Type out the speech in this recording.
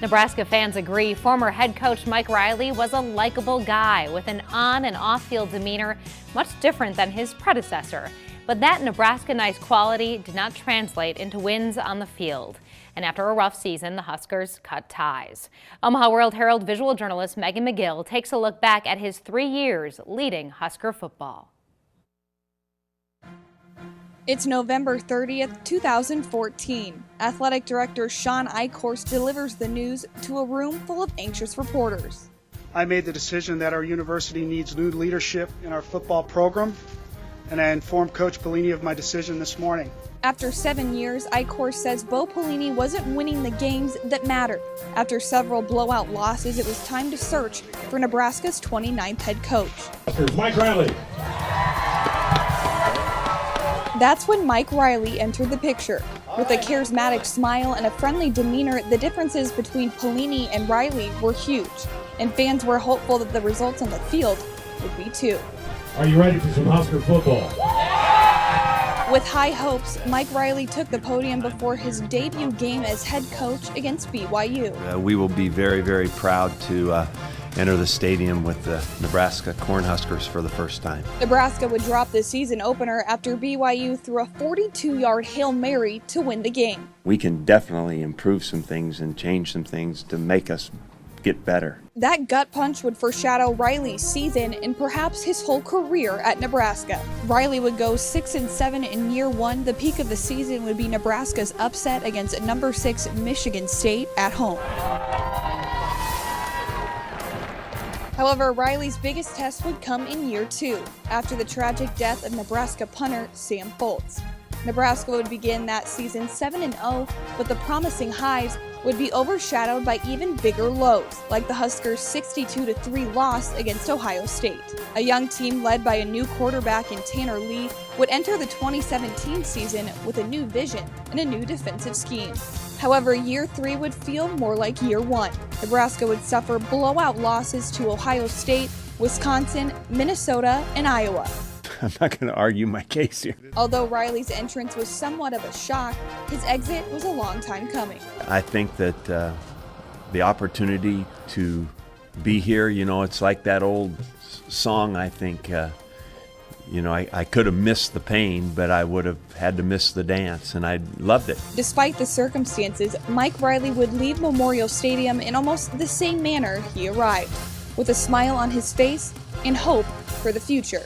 Nebraska fans agree former head coach Mike Riley was a likable guy with an on- and off-field demeanor much different than his predecessor. But that Nebraska nice quality did not translate into wins on the field. And after a rough season, the Huskers cut ties. Omaha World-Herald visual journalist Megan McGill takes a look back at his 3 years leading Husker football. It's November 30th, 2014. Athletic Director Sean Eichhorst delivers the news to a room full of anxious reporters. I made the decision that our university needs new leadership in our football program, and I informed Coach Pelini of my decision this morning. After 7 years, Eichhorst says Bo Pelini wasn't winning the games that mattered. After several blowout losses, it was time to search for Nebraska's 29th head coach. Here's Mike Riley. That's when Mike Riley entered the picture. With a charismatic smile and a friendly demeanor, the differences between Pelini and Riley were huge, and fans were hopeful that the results on the field would be too. Are you ready for some Husker football? With high hopes, Mike Riley took the podium before his debut game as head coach against BYU. We will be very, very proud to enter the stadium with the Nebraska Cornhuskers for the first time. Nebraska would drop the season opener after BYU threw a 42-yard Hail Mary to win the game. We can definitely improve some things and change some things to make us get better. That gut punch would foreshadow Riley's season and perhaps his whole career at Nebraska. Riley would go 6-7 in year one. The peak of the season would be Nebraska's upset against number 6 Michigan State at home. However, Riley's biggest test would come in year two, after the tragic death of Nebraska punter Sam Foltz. Nebraska would begin that season 7-0, but the promising highs would be overshadowed by even bigger lows, like the Huskers' 62-3 loss against Ohio State. A young team led by a new quarterback in Tanner Lee would enter the 2017 season with a new vision and a new defensive scheme. However, year three would feel more like year one. Nebraska would suffer blowout losses to Ohio State, Wisconsin, Minnesota, and Iowa. I'm not going to argue my case here. Although Riley's entrance was somewhat of a shock, his exit was a long time coming. I think that the opportunity to be here, it's like that old song, I think, I could have missed the pain, but I would have had to miss the dance, and I loved it. Despite the circumstances, Mike Riley would leave Memorial Stadium in almost the same manner he arrived, with a smile on his face and hope for the future.